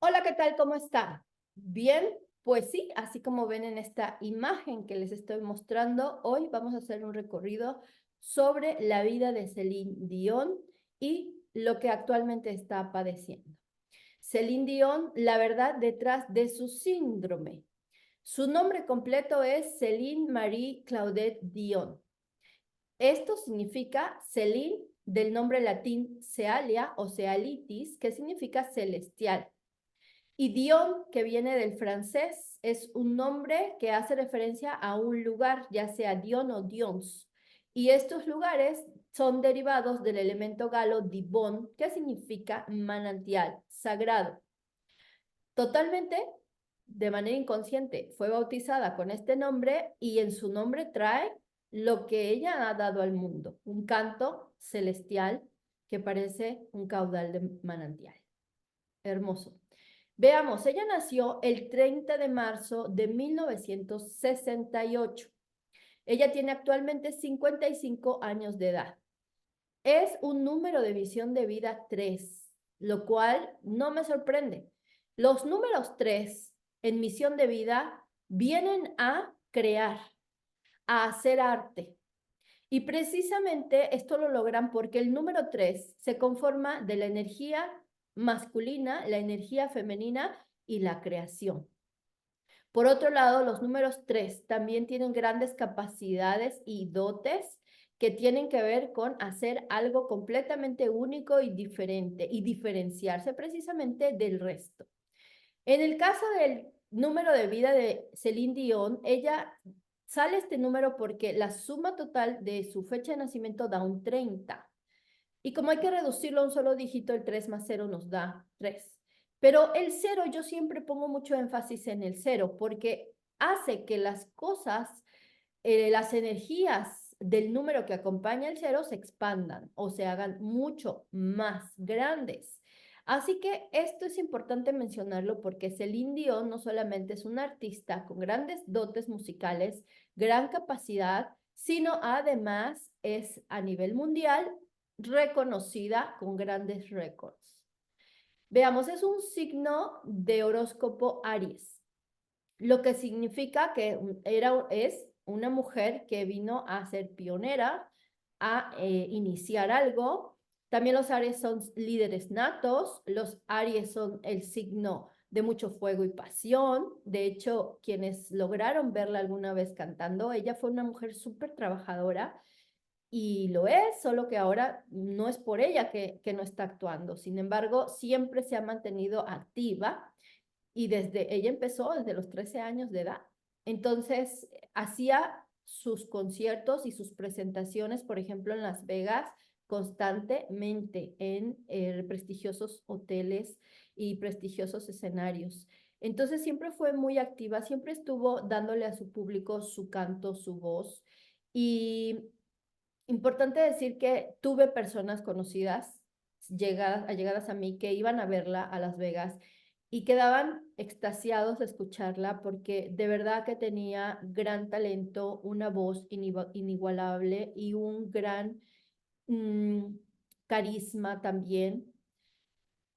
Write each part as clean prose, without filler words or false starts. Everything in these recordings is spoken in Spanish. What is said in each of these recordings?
Hola, ¿qué tal? ¿Cómo está? Bien, pues sí, así como ven en esta imagen que les estoy mostrando, hoy vamos a hacer un recorrido sobre la vida de Celine Dion y lo que actualmente está padeciendo. Celine Dion, la verdad, detrás de su síndrome. Su nombre completo es Céline Marie Claudette Dion. Esto significa Celine del nombre latín Cealia o Cealitis, que significa celestial. Y Dion, que viene del francés, es un nombre que hace referencia a un lugar, ya sea Dion o Dions. Y estos lugares son derivados del elemento galo dibón, que significa manantial, sagrado. Totalmente, de manera inconsciente, fue bautizada con este nombre y en su nombre trae lo que ella ha dado al mundo, un canto celestial que parece un caudal de manantial. Hermoso. Veamos, ella nació el 30 de marzo de 1968. Ella tiene actualmente 55 años de edad. Es un número de visión de vida 3, lo cual no me sorprende. Los números 3 en misión de vida vienen a crear, a hacer arte. Y precisamente esto lo logran porque el número 3 se conforma de la energía masculina, la energía femenina y la creación. Por otro lado, los números 3 también tienen grandes capacidades y dotes que tienen que ver con hacer algo completamente único y diferente y diferenciarse precisamente del resto. En el caso del número de vida de Celine Dion, ella sale este número porque la suma total de su fecha de nacimiento da un 30. Y como hay que reducirlo a un solo dígito, el 3 más 0 nos da 3. Pero el 0, yo siempre pongo mucho énfasis en el 0 porque hace que las cosas, las energías del número que acompaña el 0 se expandan o se hagan mucho más grandes. Así que esto es importante mencionarlo porque Celine Dion no solamente es una artista con grandes dotes musicales, gran capacidad, sino además es a nivel mundial reconocida con grandes récords. Veamos, es un signo de horóscopo Aries, lo que significa que es una mujer que vino a ser pionera, a iniciar algo. También los Aries son líderes natos, los Aries son el signo de mucho fuego y pasión. De hecho, quienes lograron verla alguna vez cantando, ella fue una mujer súper trabajadora y lo es, solo que ahora no es por ella que no está actuando. Sin embargo, siempre se ha mantenido activa y desde ella empezó desde los 13 años de edad. Entonces, hacía sus conciertos y sus presentaciones, por ejemplo, en Las Vegas, constantemente en prestigiosos hoteles y prestigiosos escenarios. Entonces, siempre fue muy activa, siempre estuvo dándole a su público su canto, su voz. Y importante decir que tuve personas conocidas, allegadas a mí, que iban a verla a Las Vegas y quedaban extasiados de escucharla porque de verdad que tenía gran talento, una voz inigualable y un gran mm, carisma también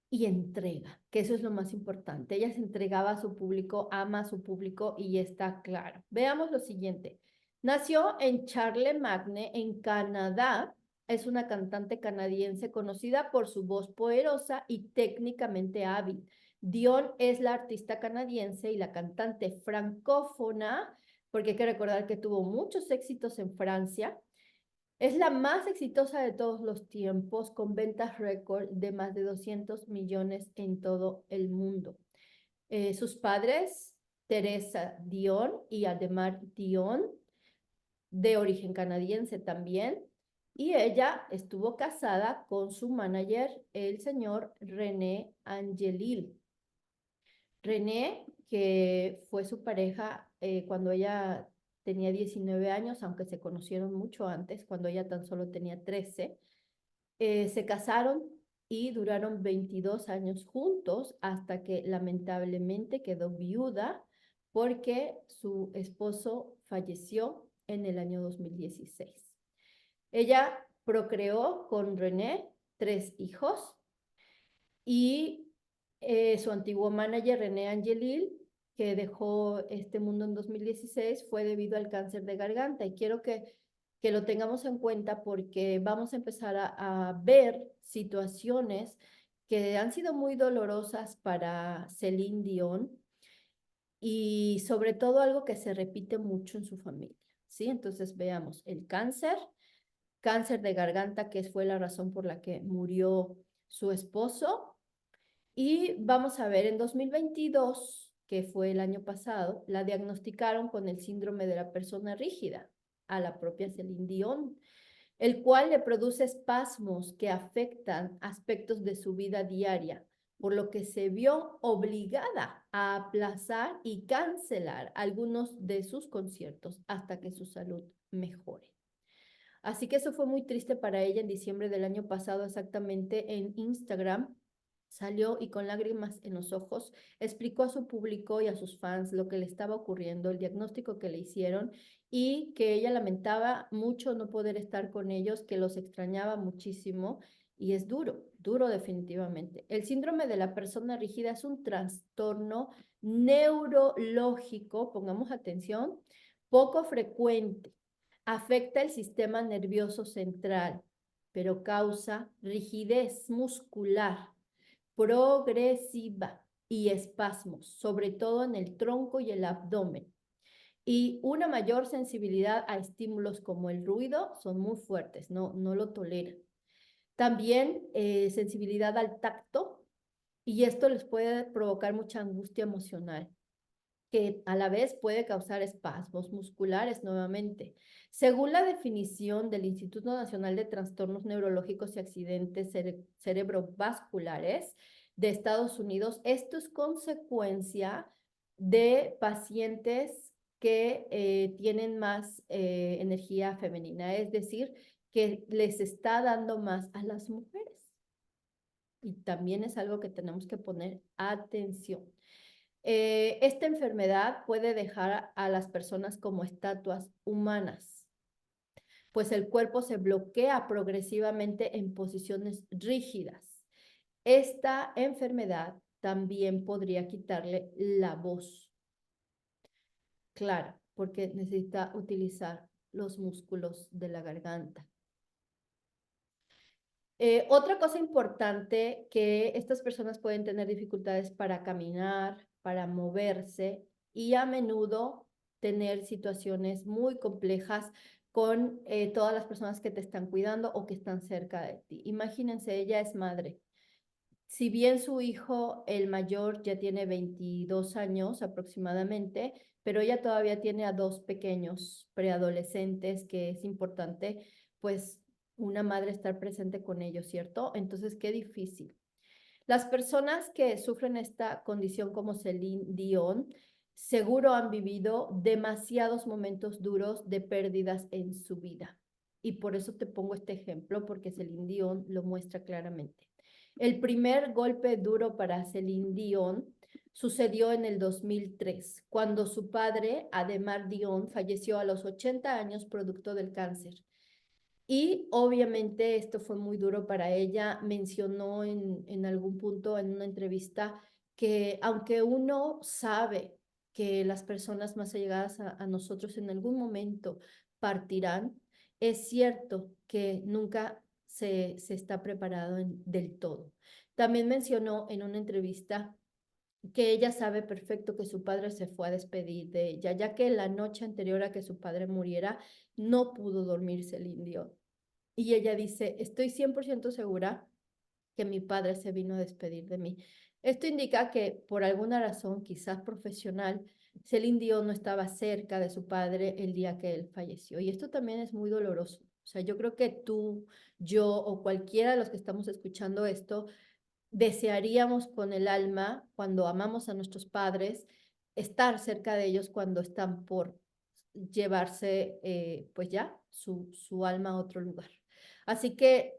y entrega, que eso es lo más importante. Ella se entregaba a su público, ama a su público y está claro. Veamos lo siguiente. Nació en Charlemagne, en Canadá. Es una cantante canadiense conocida por su voz poderosa y técnicamente hábil. Dion es la artista canadiense y la cantante francófona, porque hay que recordar que tuvo muchos éxitos en Francia. Es la más exitosa de todos los tiempos, con ventas récord de más de 200 millones en todo el mundo. Sus padres, Teresa Dion y Ademar Dion, de origen canadiense también, y ella estuvo casada con su manager, el señor René Angelil. René, que fue su pareja cuando ella tenía 19 años, aunque se conocieron mucho antes, cuando ella tan solo tenía 13, se casaron y duraron 22 años juntos hasta que lamentablemente quedó viuda porque su esposo falleció en el año 2016. Ella procreó con René 3 hijos y Su antiguo manager, René Angelil, que dejó este mundo en 2016, fue debido al cáncer de garganta. Y quiero que lo tengamos en cuenta porque vamos a empezar a ver situaciones que han sido muy dolorosas para Celine Dion y sobre todo algo que se repite mucho en su familia, ¿sí? Entonces veamos el cáncer de garganta, que fue la razón por la que murió su esposo. Y vamos a ver, en 2022, que fue el año pasado, la diagnosticaron con el síndrome de la persona rígida a la propia Celine Dion, el cual le produce espasmos que afectan aspectos de su vida diaria, por lo que se vio obligada a aplazar y cancelar algunos de sus conciertos hasta que su salud mejore. Así que eso fue muy triste para ella en diciembre del año pasado, exactamente en Instagram. Salió y con lágrimas en los ojos explicó a su público y a sus fans lo que le estaba ocurriendo, el diagnóstico que le hicieron y que ella lamentaba mucho no poder estar con ellos, que los extrañaba muchísimo y es duro, duro definitivamente. El síndrome de la persona rígida es un trastorno neurológico, pongamos atención, poco frecuente. Afecta el sistema nervioso central, pero causa rigidez muscular progresiva y espasmos, sobre todo en el tronco y el abdomen. Y una mayor sensibilidad a estímulos como el ruido son muy fuertes, no lo toleran. También sensibilidad al tacto y esto les puede provocar mucha angustia emocional que a la vez puede causar espasmos musculares nuevamente. Según la definición del Instituto Nacional de Trastornos Neurológicos y Accidentes Cerebrovasculares de Estados Unidos, esto es consecuencia de pacientes que tienen más energía femenina, es decir, que les está dando más a las mujeres. Y también es algo que tenemos que poner atención. Esta enfermedad puede dejar a las personas como estatuas humanas, pues el cuerpo se bloquea progresivamente en posiciones rígidas. Esta enfermedad también podría quitarle la voz, claro, porque necesita utilizar los músculos de la garganta. Otra cosa importante, que estas personas pueden tener dificultades para caminar, para moverse y a menudo tener situaciones muy complejas con todas las personas que te están cuidando o que están cerca de ti. Imagínense, ella es madre. Si bien su hijo, el mayor, ya tiene 22 años aproximadamente, pero ella todavía tiene a dos pequeños preadolescentes que es importante, pues, una madre estar presente con ellos, ¿cierto? Entonces, qué difícil. Las personas que sufren esta condición como Celine Dion, seguro han vivido demasiados momentos duros de pérdidas en su vida. Y por eso te pongo este ejemplo, porque Celine Dion lo muestra claramente. El primer golpe duro para Celine Dion sucedió en el 2003, cuando su padre, Ademar Dion, falleció a los 80 años producto del cáncer. Y obviamente esto fue muy duro para ella. Mencionó en algún punto en una entrevista que aunque uno sabe que las personas más allegadas a nosotros en algún momento partirán, es cierto que nunca se está preparado del todo. También mencionó en una entrevista que ella sabe perfecto que su padre se fue a despedir de ella, ya que la noche anterior a que su padre muriera no pudo dormirse el indio. Y ella dice, estoy 100% segura que mi padre se vino a despedir de mí. Esto indica que por alguna razón, quizás profesional, Celine Dion no estaba cerca de su padre el día que él falleció. Y esto también es muy doloroso. O sea, yo creo que tú, yo o cualquiera de los que estamos escuchando esto, desearíamos con el alma, cuando amamos a nuestros padres, estar cerca de ellos cuando están por llevarse, pues ya, su alma a otro lugar. Así que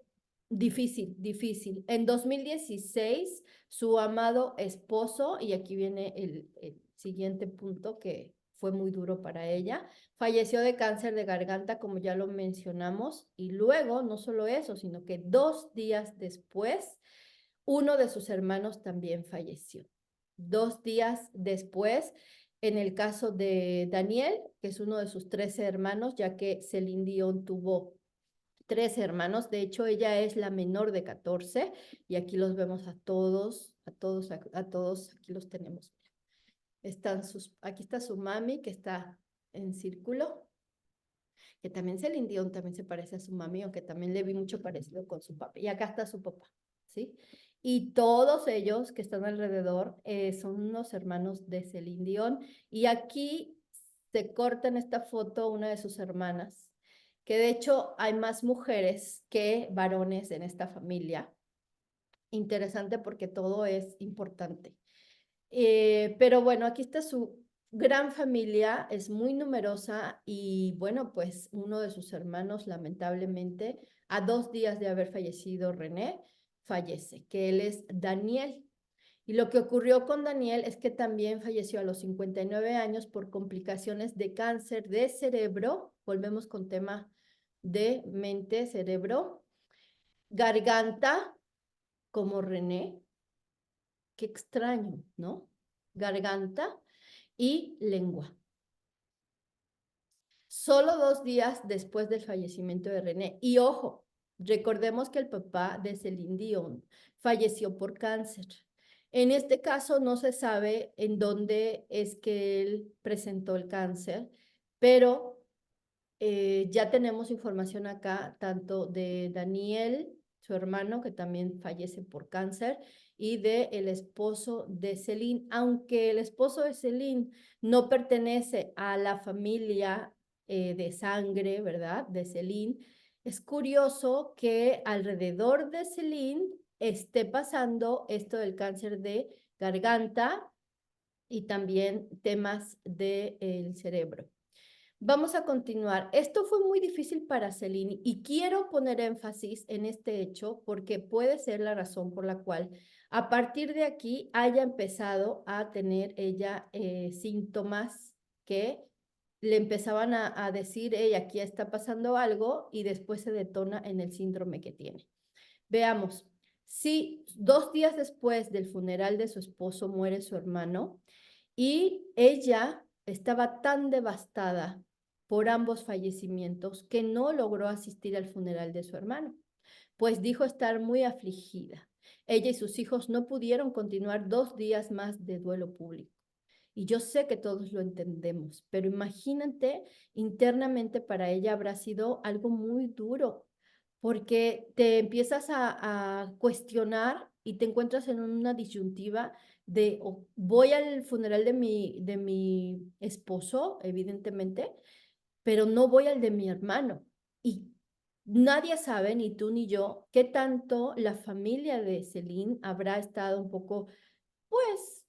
difícil, difícil. En 2016, su amado esposo, y aquí viene el siguiente punto que fue muy duro para ella, falleció de cáncer de garganta, como ya lo mencionamos, y luego, no solo eso, sino que 2 días después, uno de sus hermanos también falleció. 2 días después, en el caso de Daniel, que es uno de sus 13 hermanos, ya que Celine Dion tuvo 13 hermanos, de hecho ella es la menor de 14, y aquí los vemos a todos, aquí los tenemos. Aquí está su mami, que está en círculo, que también Celine Dion también se parece a su mami, aunque también le vi mucho parecido con su papá. Y acá está su papá, ¿sí? Y todos ellos que están alrededor son unos hermanos de Celine Dion. Y aquí se corta en esta foto una de sus hermanas, que de hecho hay más mujeres que varones en esta familia. Interesante porque todo es importante. Pero bueno, aquí está su gran familia, es muy numerosa y bueno, pues uno de sus hermanos lamentablemente, a 2 días de haber fallecido René, fallece, que él es Daniel. Y lo que ocurrió con Daniel es que también falleció a los 59 años por complicaciones de cáncer de cerebro. Volvemos con tema de mente, cerebro, garganta, como René. Qué extraño, ¿no? Garganta y lengua. Solo 2 días después del fallecimiento de René. Y ojo, recordemos que el papá de Celine Dion falleció por cáncer. En este caso no se sabe en dónde es que él presentó el cáncer, pero ya tenemos información acá tanto de Daniel, su hermano, que también fallece por cáncer, y de el esposo de Celine, aunque el esposo de Celine no pertenece a la familia de sangre, ¿verdad? De Celine. Es curioso que alrededor de Celine esté pasando esto del cáncer de garganta y también temas del cerebro. Vamos a continuar. Esto fue muy difícil para Celine y quiero poner énfasis en este hecho porque puede ser la razón por la cual a partir de aquí haya empezado a tener ella síntomas que le empezaban a decir, hey, aquí está pasando algo, y después se detona en el síndrome que tiene. Veamos, si 2 días después del funeral de su esposo muere su hermano y ella estaba tan devastada por ambos fallecimientos que no logró asistir al funeral de su hermano, pues dijo estar muy afligida. Ella y sus hijos no pudieron continuar 2 días más de duelo público. Y yo sé que todos lo entendemos, pero imagínate, internamente para ella habrá sido algo muy duro, porque te empiezas a cuestionar y te encuentras en una disyuntiva de voy al funeral de mi esposo, evidentemente, pero no voy al de mi hermano. Y nadie sabe, ni tú ni yo, qué tanto la familia de Celine habrá estado un poco, pues,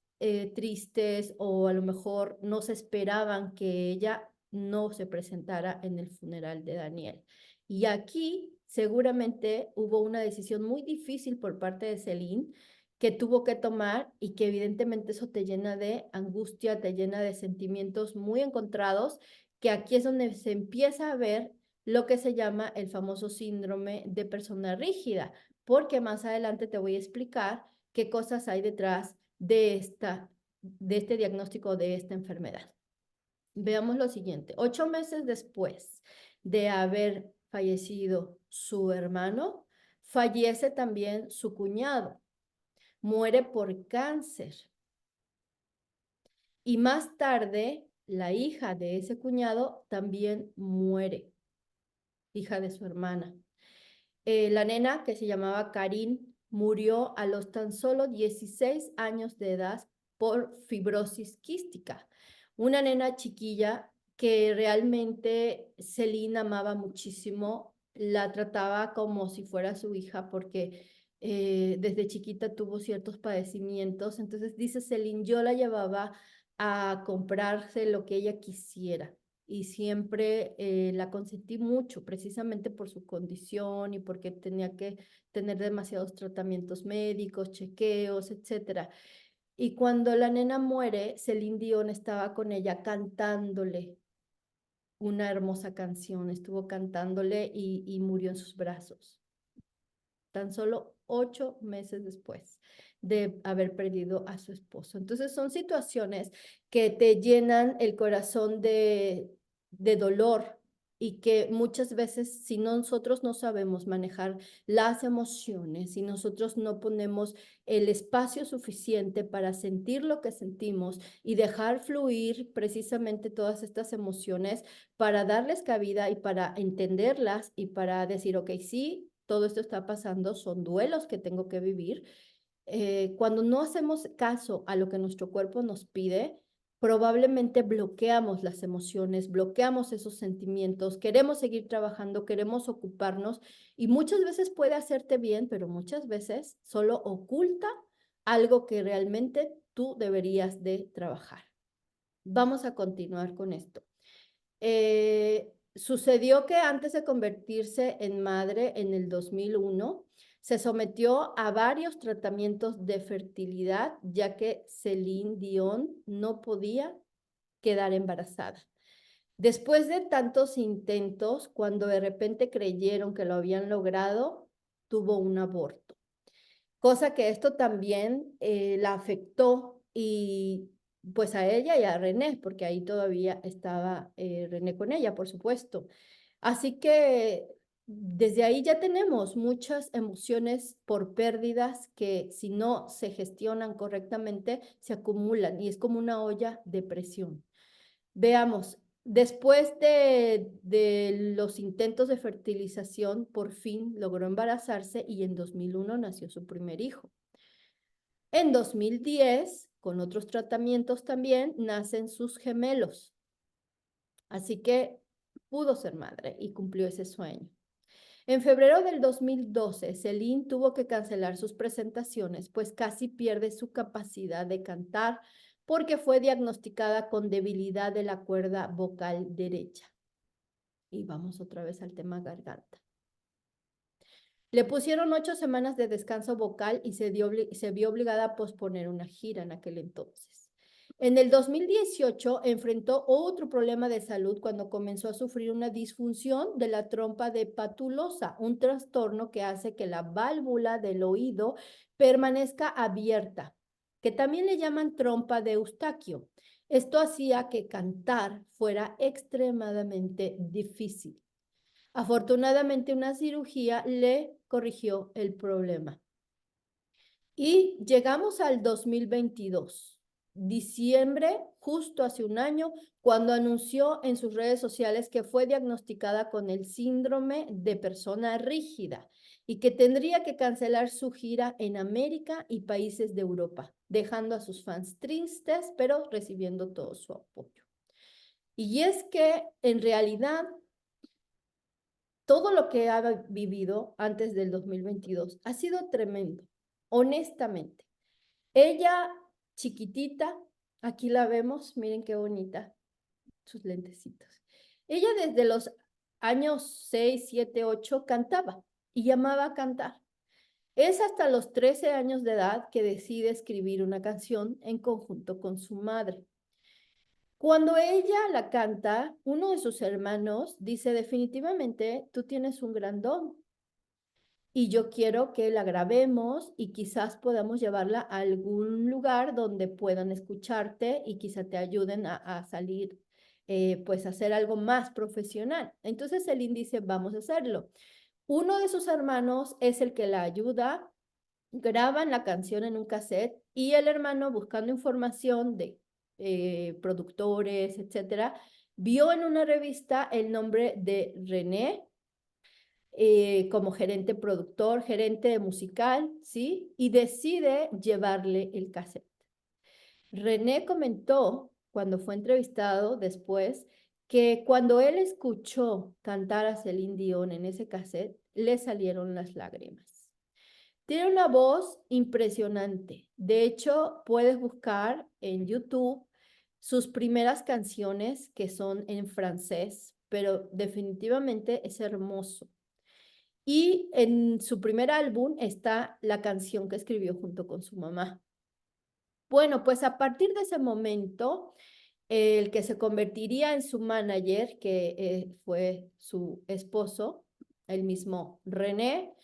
tristes, o a lo mejor no se esperaban que ella no se presentara en el funeral de Daniel. Y aquí seguramente hubo una decisión muy difícil por parte de Celine que tuvo que tomar, y que evidentemente eso te llena de angustia, te llena de sentimientos muy encontrados, que aquí es donde se empieza a ver lo que se llama el famoso síndrome de persona rígida, porque más adelante te voy a explicar qué cosas hay detrás de este diagnóstico de esta enfermedad. Veamos lo siguiente. 8 meses después de haber fallecido su hermano, fallece también su cuñado. Muere por cáncer. Y más tarde, la hija de ese cuñado también muere, hija de su hermana. La nena, que se llamaba Karin, murió a los tan solo 16 años de edad por fibrosis quística. Una nena chiquilla que realmente Celine amaba muchísimo, la trataba como si fuera su hija, porque desde chiquita tuvo ciertos padecimientos. Entonces dice Celine, yo la llevaba a comprarse lo que ella quisiera y siempre la consentí mucho, precisamente por su condición y porque tenía que tener demasiados tratamientos médicos, chequeos, etcétera. Y cuando la nena muere, Celine Dion estaba con ella cantándole una hermosa canción, estuvo cantándole y murió en sus brazos. Tan solo 8 meses después de haber perdido a su esposo. Entonces son situaciones que te llenan el corazón de dolor y que muchas veces si nosotros no sabemos manejar las emociones, si nosotros no ponemos el espacio suficiente para sentir lo que sentimos y dejar fluir precisamente todas estas emociones para darles cabida y para entenderlas y para decir, ok, sí, todo esto está pasando, son duelos que tengo que vivir. Cuando no hacemos caso a lo que nuestro cuerpo nos pide, probablemente bloqueamos las emociones, bloqueamos esos sentimientos, queremos seguir trabajando, queremos ocuparnos y muchas veces puede hacerte bien, pero muchas veces solo oculta algo que realmente tú deberías de trabajar. Vamos a continuar con esto. Sucedió que antes de convertirse en madre en el 2001, se sometió a varios tratamientos de fertilidad, ya que Celine Dion no podía quedar embarazada. Después de tantos intentos, cuando de repente creyeron que lo habían logrado, tuvo un aborto. Cosa que esto también la afectó y pues a ella y a René, porque ahí todavía estaba René con ella, por supuesto. Así que desde ahí ya tenemos muchas emociones por pérdidas que si no se gestionan correctamente se acumulan y es como una olla de presión. Veamos, después de los intentos de fertilización, por fin logró embarazarse y en 2001 nació su primer hijo. En 2010, con otros tratamientos también, nacen sus gemelos. Así que pudo ser madre y cumplió ese sueño. En febrero del 2012, Celine tuvo que cancelar sus presentaciones, pues casi pierde su capacidad de cantar porque fue diagnosticada con debilidad de la cuerda vocal derecha. Y vamos otra vez al tema garganta. Le pusieron 8 semanas de descanso vocal y se vio obligada a posponer una gira en aquel entonces. En el 2018 enfrentó otro problema de salud cuando comenzó a sufrir una disfunción de la trompa de patulosa, un trastorno que hace que la válvula del oído permanezca abierta, que también le llaman trompa de Eustaquio. Esto hacía que cantar fuera extremadamente difícil. Afortunadamente, una cirugía le corrigió el problema. Y llegamos al 2022, diciembre, justo hace un año, cuando anunció en sus redes sociales que fue diagnosticada con el síndrome de persona rígida y que tendría que cancelar su gira en América y países de Europa, dejando a sus fans tristes, pero recibiendo todo su apoyo. Y es que en realidad todo lo que ha vivido antes del 2022 ha sido tremendo, honestamente. Ella, chiquitita, aquí la vemos, miren qué bonita, sus lentecitos. Ella desde los años 6, 7, 8 cantaba y amaba a cantar. Es hasta los 13 años de edad que decide escribir una canción en conjunto con su madre. Cuando ella la canta, uno de sus hermanos dice, definitivamente, tú tienes un gran don y yo quiero que la grabemos y quizás podamos llevarla a algún lugar donde puedan escucharte y quizá te ayuden a salir, pues a hacer algo más profesional. Entonces Celine dice, vamos a hacerlo. Uno de sus hermanos es el que la ayuda, graban la canción en un cassette y el hermano buscando información de productores, etcétera, vio en una revista el nombre de René como gerente productor, gerente musical, ¿sí? Y decide llevarle el cassette. René comentó, cuando fue entrevistado después, que cuando él escuchó cantar a Celine Dion en ese cassette, le salieron las lágrimas. Tiene una voz impresionante. De hecho, puedes buscar en YouTube sus primeras canciones que son en francés, pero definitivamente es hermoso. Y en su primer álbum está la canción que escribió junto con su mamá. Bueno, pues a partir de ese momento, el que se convertiría en su manager, que fue su esposo, el mismo René,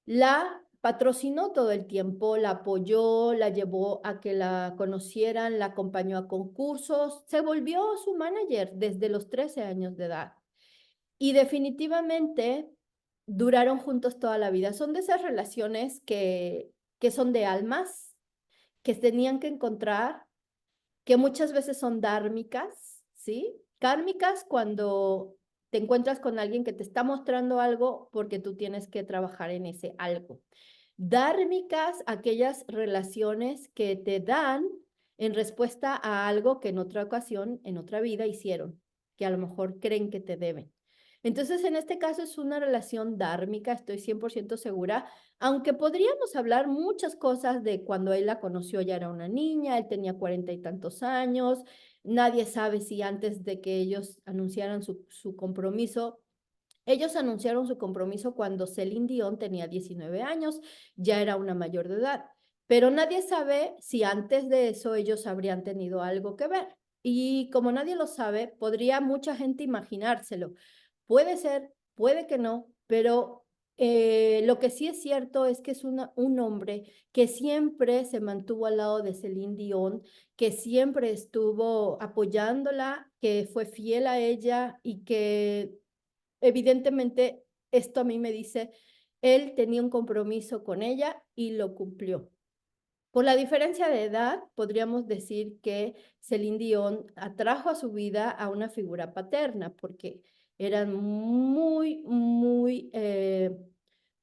la patrocinó todo el tiempo, la apoyó, la llevó a que la conocieran, la acompañó a concursos, se volvió su manager desde los 13 años de edad. Y definitivamente duraron juntos toda la vida. Son de esas relaciones que son de almas, que tenían que encontrar, que muchas veces son dármicas, ¿sí? Kármicas cuando te encuentras con alguien que te está mostrando algo porque tú tienes que trabajar en ese algo. Dármicas, aquellas relaciones que te dan en respuesta a algo que en otra ocasión, en otra vida hicieron, que a lo mejor creen que te deben. Entonces, en este caso es una relación dármica, estoy 100% segura, aunque podríamos hablar muchas cosas de cuando él la conoció ya era una niña, él tenía 40 y tantos años, nadie sabe si antes de que ellos anunciaran su compromiso, ellos anunciaron su compromiso cuando Celine Dion tenía 19 años, ya era una mayor de edad, pero nadie sabe si antes de eso ellos habrían tenido algo que ver. Y como nadie lo sabe, podría mucha gente imaginárselo. Puede ser, puede que no, pero lo que sí es cierto es que es un hombre que siempre se mantuvo al lado de Celine Dion, que siempre estuvo apoyándola, que fue fiel a ella y que evidentemente esto a mí me dice, él tenía un compromiso con ella y lo cumplió. Por la diferencia de edad, podríamos decir que Celine Dion atrajo a su vida a una figura paterna, porque eran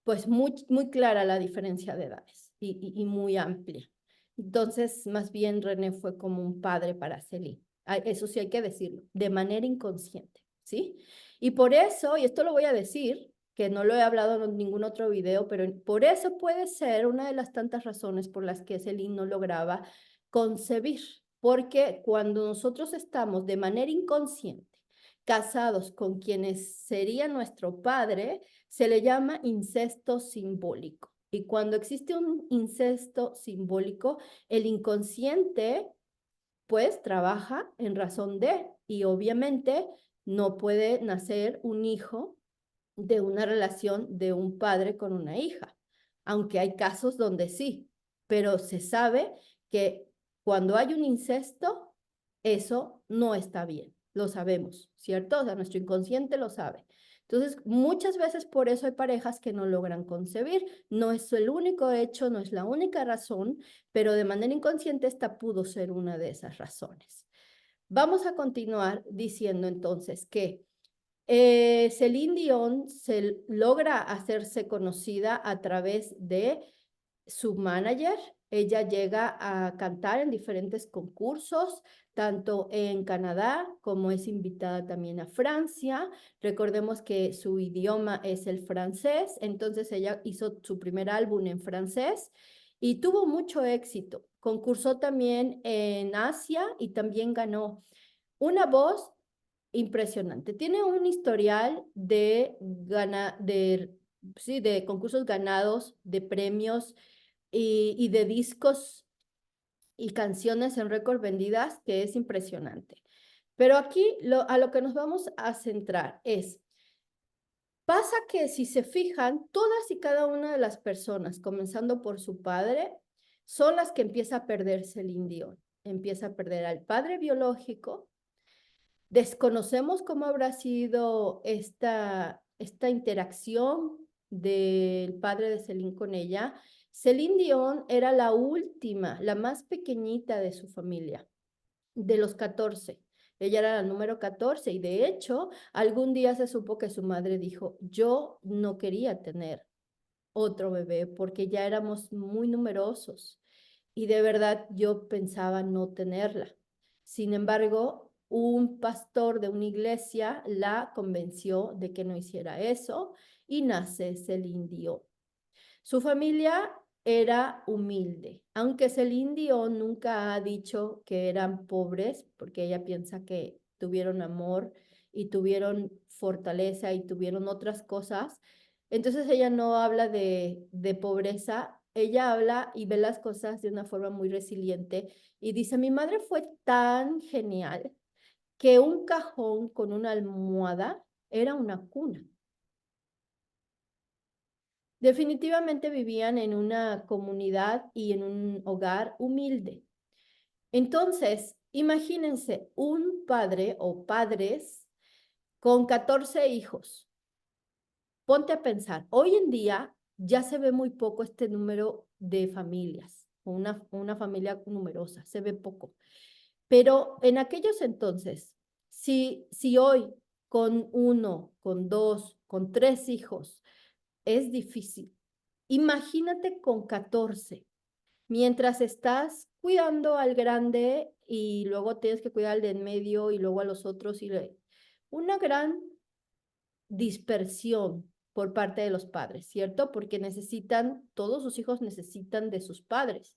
pues muy clara la diferencia de edades y muy amplia. Entonces, más bien René fue como un padre para Celine. Eso sí hay que decirlo, de manera inconsciente, ¿sí? Y por eso, y esto lo voy a decir, que no lo he hablado en ningún otro video, pero por eso puede ser una de las tantas razones por las que Celine no lograba concebir, porque cuando nosotros estamos de manera inconsciente casados con quienes sería nuestro padre, se le llama incesto simbólico. Y cuando existe un incesto simbólico, el inconsciente pues trabaja en razón de, y obviamente no puede nacer un hijo de una relación de un padre con una hija, aunque hay casos donde sí, pero se sabe que cuando hay un incesto, eso no está bien, lo sabemos, ¿cierto? O sea, nuestro inconsciente lo sabe. Entonces, muchas veces por eso hay parejas que no logran concebir. No es el único hecho, no es la única razón, pero de manera inconsciente esta pudo ser una de esas razones. Vamos a continuar diciendo entonces que Celine Dion se logra hacerse conocida a través de su manager. Ella llega a cantar en diferentes concursos, tanto en Canadá como es invitada también a Francia. Recordemos que su idioma es el francés, entonces ella hizo su primer álbum en francés y tuvo mucho éxito. Concursó también en Asia y también ganó. Una voz impresionante. Tiene un historial sí, de concursos ganados, de premios y de discos y canciones en récord vendidas que es impresionante. Pero aquí a lo que nos vamos a centrar es, pasa que si se fijan, todas y cada una de las personas, comenzando por su padre, son las que empieza a perderse el indio. Empieza a perder al padre biológico. Desconocemos cómo habrá sido esta interacción del padre de Celine con ella. Celine Dion era la última, la más pequeñita de su familia, de los 14. Ella era la número 14 y de hecho algún día se supo que su madre dijo, yo no quería tener otro bebé porque ya éramos muy numerosos y de verdad yo pensaba no tenerla. Sin embargo, un pastor de una iglesia la convenció de que no hiciera eso y nace Celine Dion. Su familia era humilde, aunque Celine Dion nunca ha dicho que eran pobres, porque ella piensa que tuvieron amor y tuvieron fortaleza y tuvieron otras cosas. Entonces ella no habla de pobreza, ella habla y ve las cosas de una forma muy resiliente y dice, mi madre fue tan genial que un cajón con una almohada era una cuna. Definitivamente vivían en una comunidad y en un hogar humilde. Entonces, imagínense un padre o padres con 14 hijos. Ponte a pensar, hoy en día ya se ve muy poco este número de familias, una familia numerosa, se ve poco. Pero en aquellos entonces, si hoy con uno, con dos, con tres hijos es difícil, imagínate con 14, mientras estás cuidando al grande y luego tienes que cuidar al de en medio y luego a los otros y una gran dispersión por parte de los padres, ¿cierto? Porque todos sus hijos necesitan de sus padres.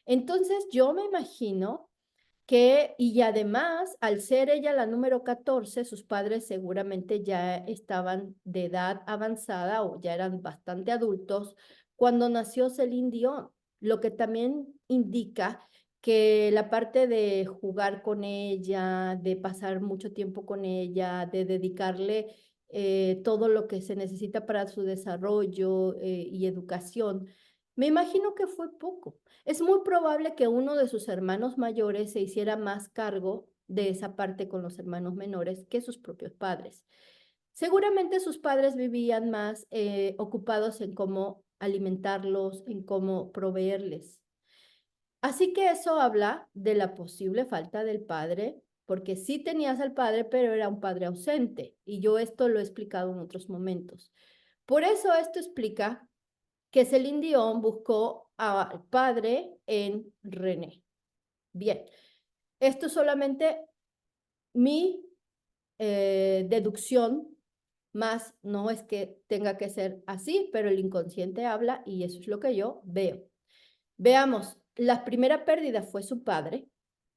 Entonces yo me imagino y además, al ser ella la número 14, sus padres seguramente ya estaban de edad avanzada o ya eran bastante adultos cuando nació Celine Dion, lo que también indica que la parte de jugar con ella, de pasar mucho tiempo con ella, de dedicarle todo lo que se necesita para su desarrollo y educación, me imagino que fue poco. Es muy probable que uno de sus hermanos mayores se hiciera más cargo de esa parte con los hermanos menores que sus propios padres. Seguramente sus padres vivían más ocupados en cómo alimentarlos, en cómo proveerles. Así que eso habla de la posible falta del padre, porque sí tenías al padre, pero era un padre ausente. Y yo esto lo he explicado en otros momentos. Por eso esto explica que Celine Dion buscó al padre en René. Bien, esto es solamente mi deducción, más no es que tenga que ser así, pero el inconsciente habla y eso es lo que yo veo. Veamos, la primera pérdida fue su padre,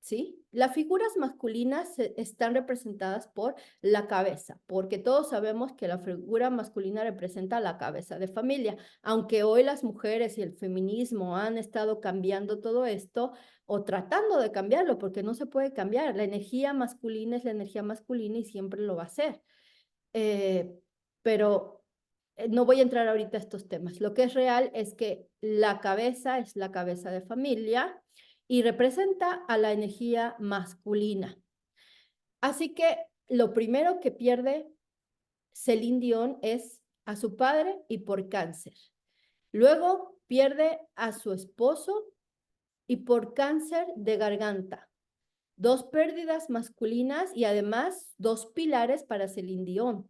¿sí? Las figuras masculinas están representadas por la cabeza, porque todos sabemos que la figura masculina representa la cabeza de familia. Aunque hoy las mujeres y el feminismo han estado cambiando todo esto o tratando de cambiarlo, porque no se puede cambiar. La energía masculina es la energía masculina y siempre lo va a ser. Eh, pero no voy a entrar ahorita a estos temas. Lo que es real es que la cabeza es la cabeza de familia y representa a la energía masculina. Así que lo primero que pierde Celine Dion es a su padre y por cáncer. Luego pierde a su esposo y por cáncer de garganta. Dos pérdidas masculinas y además dos pilares para Celine Dion.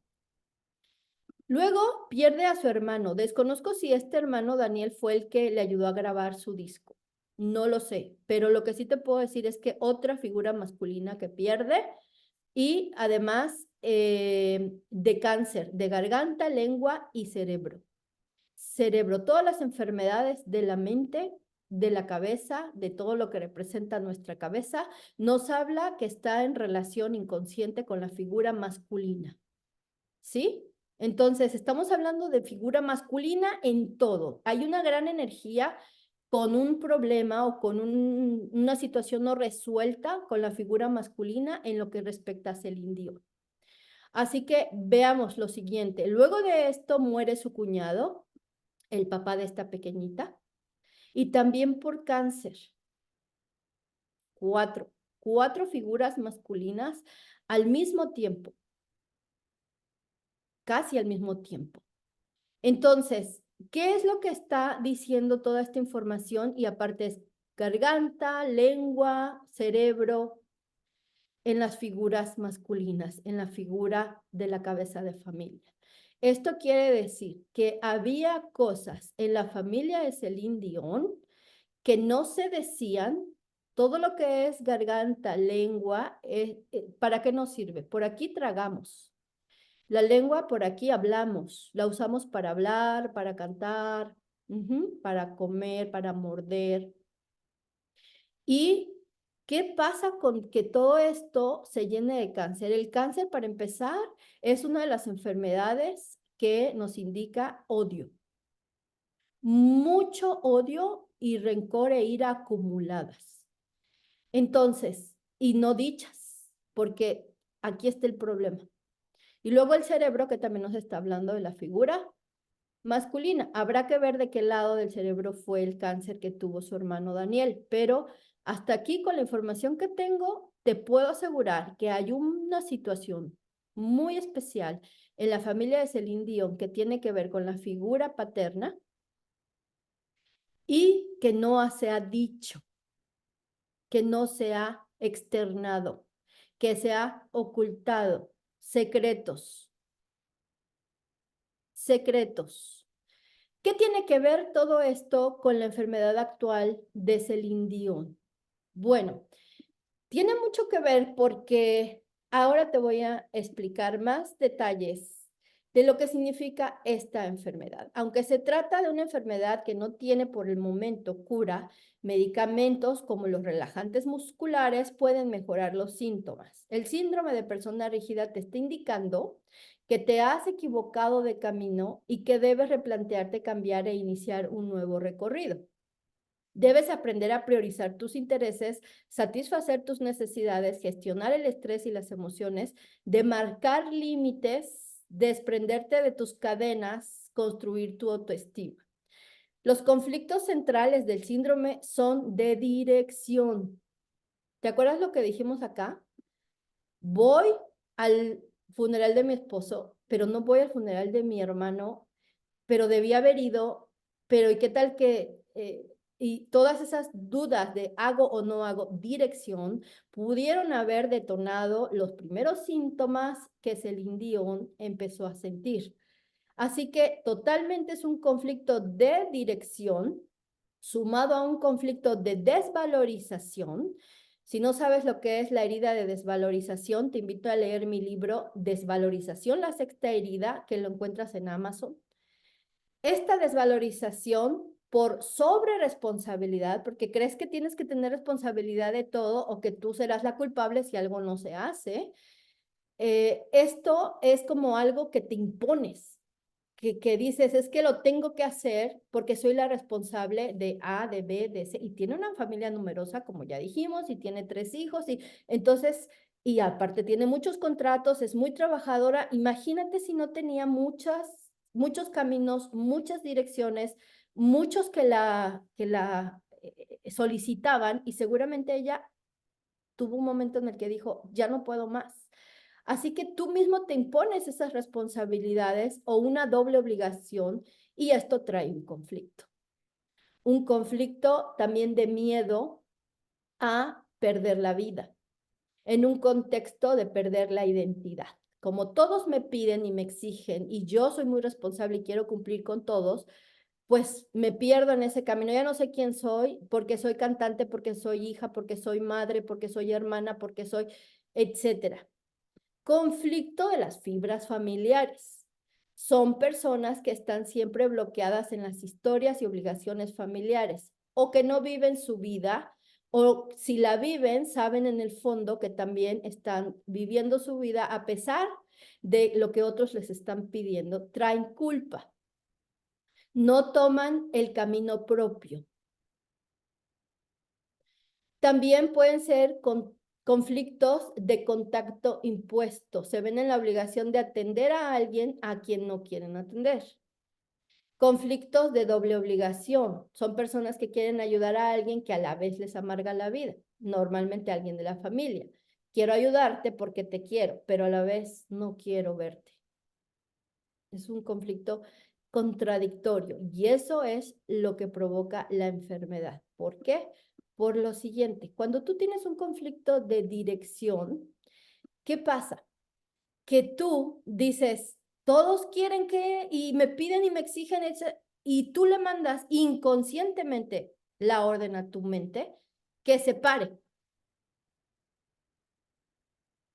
Luego pierde a su hermano. Desconozco si este hermano Daniel fue el que le ayudó a grabar su disco. No lo sé, pero lo que sí te puedo decir es que otra figura masculina que pierde y además de cáncer de garganta, lengua y cerebro. Cerebro, todas las enfermedades de la mente, de la cabeza, de todo lo que representa nuestra cabeza, nos habla que está en relación inconsciente con la figura masculina. ¿Sí? Entonces, estamos hablando de figura masculina en todo. Hay una gran energía con un problema o con una situación no resuelta con la figura masculina en lo que respecta a Celine Dion. Así que veamos lo siguiente. Luego de esto muere su cuñado, el papá de esta pequeñita, y también por cáncer. Cuatro figuras masculinas al mismo tiempo, casi al mismo tiempo. Entonces, ¿qué es lo que está diciendo toda esta información? Y aparte es garganta, lengua, cerebro, en las figuras masculinas, en la figura de la cabeza de familia. Esto quiere decir que había cosas en la familia de Celine Dion que no se decían. Todo lo que es garganta, lengua, ¿para qué nos sirve? Por aquí tragamos. La lengua por aquí hablamos, la usamos para hablar, para cantar, para comer, para morder. ¿Y qué pasa con que todo esto se llene de cáncer? El cáncer, para empezar, es una de las enfermedades que nos indica odio. Mucho odio y rencor e ira acumuladas. Entonces, y no dichas, porque aquí está el problema. Y luego el cerebro, que también nos está hablando de la figura masculina. Habrá que ver de qué lado del cerebro fue el cáncer que tuvo su hermano Daniel, pero hasta aquí con la información que tengo, te puedo asegurar que hay una situación muy especial en la familia de Celine Dion que tiene que ver con la figura paterna y que no se ha dicho, que no se ha externado, que se ha ocultado, secretos, secretos. ¿Qué tiene que ver todo esto con la enfermedad actual de Celine Dion? Bueno, tiene mucho que ver porque ahora te voy a explicar más detalles de lo que significa esta enfermedad. Aunque se trata de una enfermedad que no tiene por el momento cura, medicamentos como los relajantes musculares pueden mejorar los síntomas. El síndrome de persona rígida te está indicando que te has equivocado de camino y que debes replantearte cambiar e iniciar un nuevo recorrido. Debes aprender a priorizar tus intereses, satisfacer tus necesidades, gestionar el estrés y las emociones, demarcar límites, desprenderte de tus cadenas, construir tu autoestima. Los conflictos centrales del síndrome son de dirección. ¿Te acuerdas lo que dijimos acá? Voy al funeral de mi esposo, pero no voy al funeral de mi hermano, pero debí haber ido, pero ¿y qué tal que y todas esas dudas de hago o no hago dirección pudieron haber detonado los primeros síntomas que Celine Dion empezó a sentir? Así que totalmente es un conflicto de dirección sumado a un conflicto de desvalorización. Si no sabes lo que es la herida de desvalorización, te invito a leer mi libro Desvalorización, la sexta herida, que lo encuentras en Amazon. Esta desvalorización por sobreresponsabilidad, porque crees que tienes que tener responsabilidad de todo o que tú serás la culpable si algo no se hace, esto es como algo que te impones, que dices, es que lo tengo que hacer porque soy la responsable de A, de B, de C, y tiene una familia numerosa, como ya dijimos, y tiene 3 hijos, y entonces, y aparte tiene muchos contratos, es muy trabajadora. Imagínate si no tenía muchos caminos, muchas direcciones, muchos que la solicitaban, y seguramente ella tuvo un momento en el que dijo, ya no puedo más. Así que tú mismo te impones esas responsabilidades o una doble obligación y esto trae un conflicto. Un conflicto también de miedo a perder la vida, en un contexto de perder la identidad. Como todos me piden y me exigen y yo soy muy responsable y quiero cumplir con todos, pues me pierdo en ese camino. Ya no sé quién soy, porque soy cantante, porque soy hija, porque soy madre, porque soy hermana, porque soy, etcétera. Conflicto de las fibras familiares. Son personas que están siempre bloqueadas en las historias y obligaciones familiares o que no viven su vida o si la viven, saben en el fondo que también están viviendo su vida a pesar de lo que otros les están pidiendo. Traen culpa. No toman el camino propio. También pueden ser conflictos de contacto impuesto. Se ven en la obligación de atender a alguien a quien no quieren atender. Conflictos de doble obligación. Son personas que quieren ayudar a alguien que a la vez les amarga la vida. Normalmente alguien de la familia. Quiero ayudarte porque te quiero, pero a la vez no quiero verte. Es un conflicto contradictorio y eso es lo que provoca la enfermedad. ¿Por qué? Por lo siguiente, cuando tú tienes un conflicto de dirección, ¿qué pasa? Que tú dices, todos quieren que, y me piden y me exigen, y tú le mandas inconscientemente la orden a tu mente que se pare,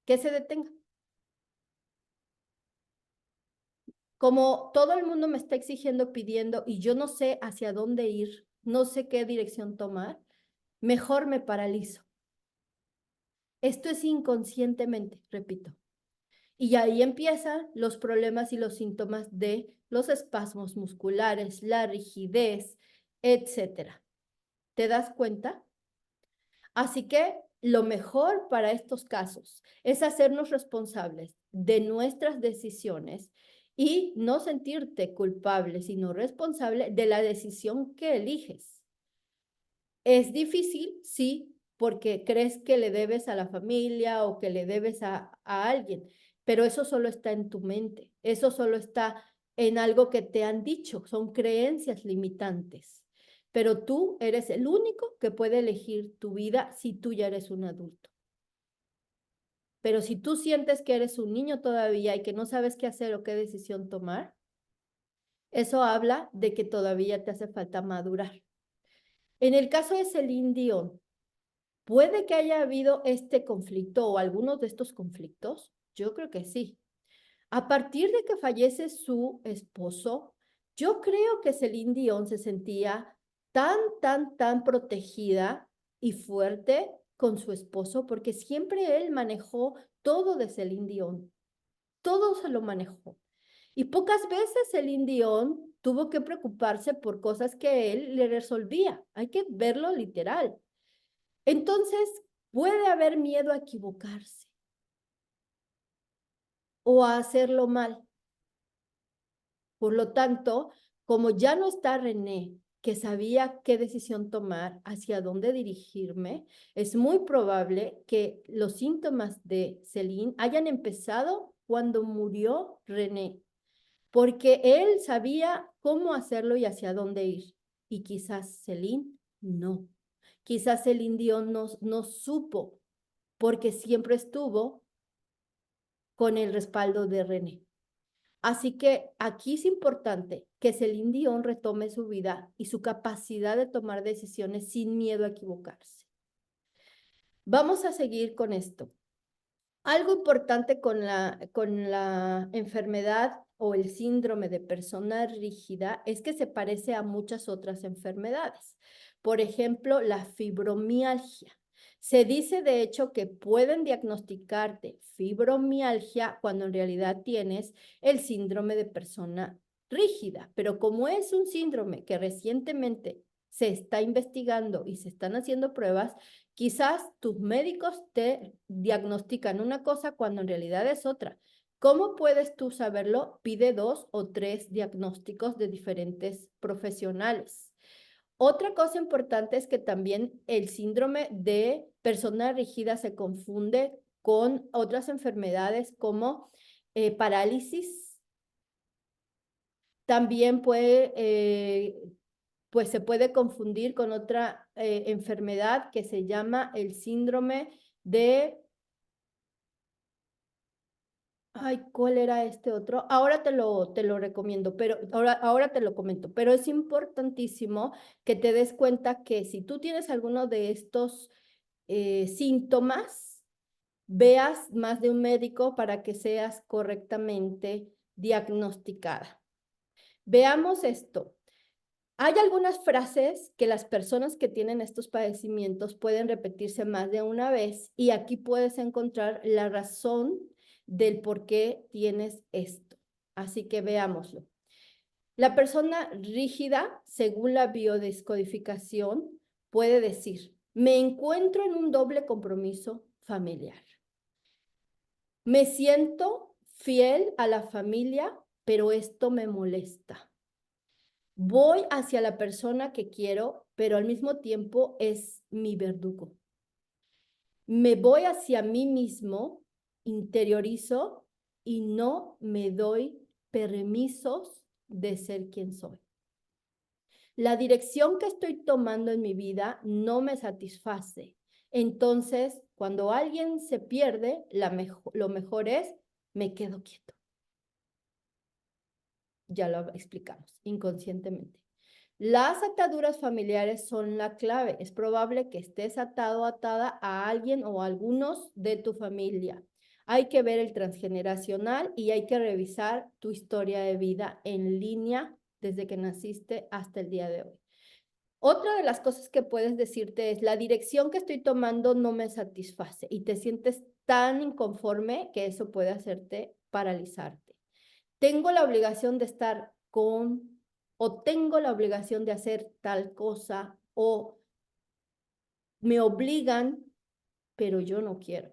que se detenga. Como todo el mundo me está exigiendo, pidiendo, y yo no sé hacia dónde ir, no sé qué dirección tomar, mejor me paralizo. Esto es inconscientemente, repito. Y ahí empiezan los problemas y los síntomas de los espasmos musculares, la rigidez, etcétera. ¿Te das cuenta? Así que lo mejor para estos casos es hacernos responsables de nuestras decisiones y no sentirte culpable, sino responsable de la decisión que eliges. Es difícil, sí, porque crees que le debes a la familia o que le debes a alguien, pero eso solo está en tu mente, eso solo está en algo que te han dicho, son creencias limitantes. Pero tú eres el único que puede elegir tu vida si tú ya eres un adulto. Pero si tú sientes que eres un niño todavía y que no sabes qué hacer o qué decisión tomar, eso habla de que todavía te hace falta madurar. En el caso de Celine Dion, ¿puede que haya habido este conflicto o algunos de estos conflictos? Yo creo que sí. A partir de que fallece su esposo, yo creo que Celine Dion se sentía tan protegida y fuerte con su esposo porque siempre él manejó todo de Celine Dion. Todo se lo manejó. Y pocas veces Celine Dion tuvo que preocuparse por cosas que él le resolvía. Hay que verlo literal. Entonces, puede haber miedo a equivocarse o a hacerlo mal. Por lo tanto, como ya no está René, que sabía qué decisión tomar, hacia dónde dirigirme, es muy probable que los síntomas de Celine hayan empezado cuando murió René, porque él sabía cómo hacerlo y hacia dónde ir. Y quizás Celine no. Quizás Celine Dion no supo, porque siempre estuvo con el respaldo de René. Así que aquí es importante que Celine Dion retome su vida y su capacidad de tomar decisiones sin miedo a equivocarse. Vamos a seguir con esto. Algo importante con la enfermedad o el síndrome de persona rígida es que se parece a muchas otras enfermedades. Por ejemplo, la fibromialgia. Se dice, de hecho, que pueden diagnosticarte fibromialgia cuando en realidad tienes el síndrome de persona rígida. Pero como es un síndrome que recientemente se está investigando y se están haciendo pruebas, quizás tus médicos te diagnostican una cosa cuando en realidad es otra. ¿Cómo puedes tú saberlo? Pide 2 o 3 diagnósticos de diferentes profesionales. Otra cosa importante es que también el síndrome de persona rígida se confunde con otras enfermedades como parálisis. También pues se puede confundir con otra enfermedad que se llama el síndrome de... Ay, ¿cuál era este otro? Ahora te lo recomiendo, pero ahora te lo comento, pero es importantísimo que te des cuenta que si tú tienes alguno de estos síntomas, veas más de un médico para que seas correctamente diagnosticada. Veamos esto. Hay algunas frases que las personas que tienen estos padecimientos pueden repetirse más de una vez y aquí puedes encontrar la razón del por qué tienes esto. Así que veámoslo. La persona rígida, según la biodescodificación, puede decir, me encuentro en un doble compromiso familiar. Me siento fiel a la familia, pero esto me molesta. Voy hacia la persona que quiero, pero al mismo tiempo es mi verdugo. Me voy hacia mí mismo, interiorizo y no me doy permisos de ser quien soy. La dirección que estoy tomando en mi vida no me satisface. Entonces, cuando alguien se pierde, lo mejor es, me quedo quieto. Ya lo explicamos, inconscientemente. Las ataduras familiares son la clave. Es probable que estés atado o atada a alguien o a algunos de tu familia. Hay que ver el transgeneracional y hay que revisar tu historia de vida en línea desde que naciste hasta el día de hoy. Otra de las cosas que puedes decirte es, la dirección que estoy tomando no me satisface y te sientes tan inconforme que eso puede hacerte paralizarte. Tengo la obligación de estar con, o tengo la obligación de hacer tal cosa, o me obligan, pero yo no quiero.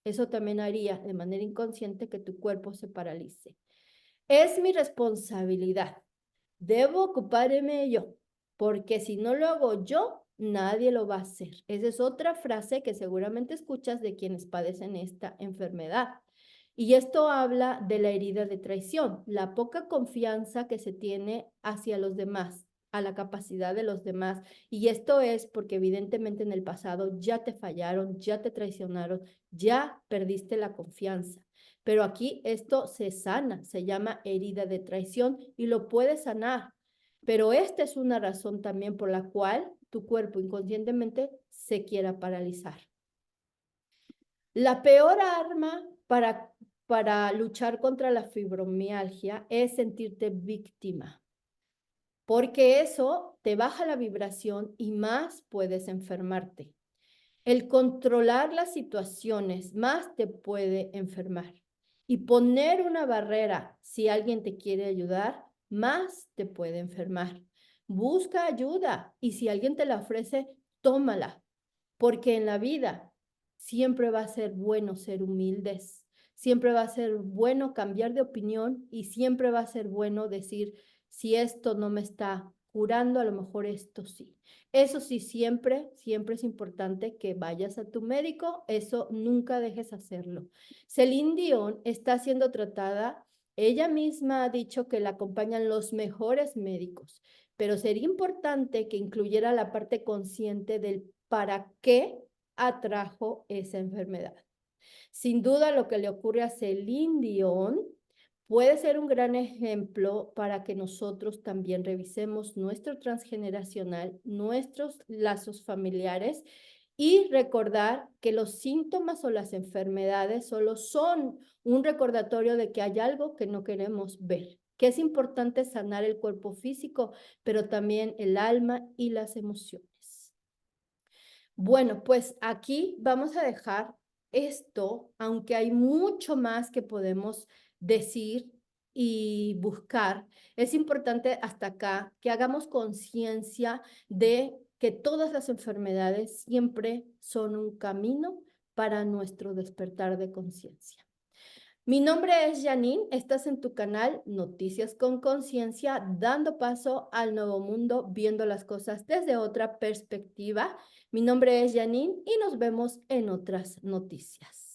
Eso también haría de manera inconsciente que tu cuerpo se paralice. Es mi responsabilidad. Debo ocuparme yo, porque si no lo hago yo, nadie lo va a hacer. Esa es otra frase que seguramente escuchas de quienes padecen esta enfermedad. Y esto habla de la herida de traición, la poca confianza que se tiene hacia los demás, a la capacidad de los demás. Y esto es porque evidentemente en el pasado ya te fallaron, ya te traicionaron, ya perdiste la confianza. Pero aquí esto se sana, se llama herida de traición y lo puedes sanar. Pero esta es una razón también por la cual tu cuerpo inconscientemente se quiera paralizar. La peor arma para luchar contra la fibromialgia es sentirte víctima, porque eso te baja la vibración y más puedes enfermarte. El controlar las situaciones más te puede enfermar. Y poner una barrera si alguien te quiere ayudar, más te puede enfermar. Busca ayuda y si alguien te la ofrece, tómala, porque en la vida siempre va a ser bueno ser humildes, siempre va a ser bueno cambiar de opinión y siempre va a ser bueno decir, si esto no me está curando, a lo mejor esto sí. Eso sí, siempre, siempre es importante que vayas a tu médico, eso nunca dejes hacerlo. Celine Dion está siendo tratada, ella misma ha dicho que la acompañan los mejores médicos, pero sería importante que incluyera la parte consciente del para qué atrajo esa enfermedad. Sin duda, lo que le ocurre a Celine Dion puede ser un gran ejemplo para que nosotros también revisemos nuestro transgeneracional, nuestros lazos familiares y recordar que los síntomas o las enfermedades solo son un recordatorio de que hay algo que no queremos ver, que es importante sanar el cuerpo físico, pero también el alma y las emociones. Bueno, pues aquí vamos a dejar esto, aunque hay mucho más que podemos decir y buscar, es importante hasta acá que hagamos conciencia de que todas las enfermedades siempre son un camino para nuestro despertar de conciencia. Mi nombre es Janine, estás en tu canal Noticias con Conciencia, dando paso al nuevo mundo, viendo las cosas desde otra perspectiva. Mi nombre es Janine y nos vemos en otras noticias.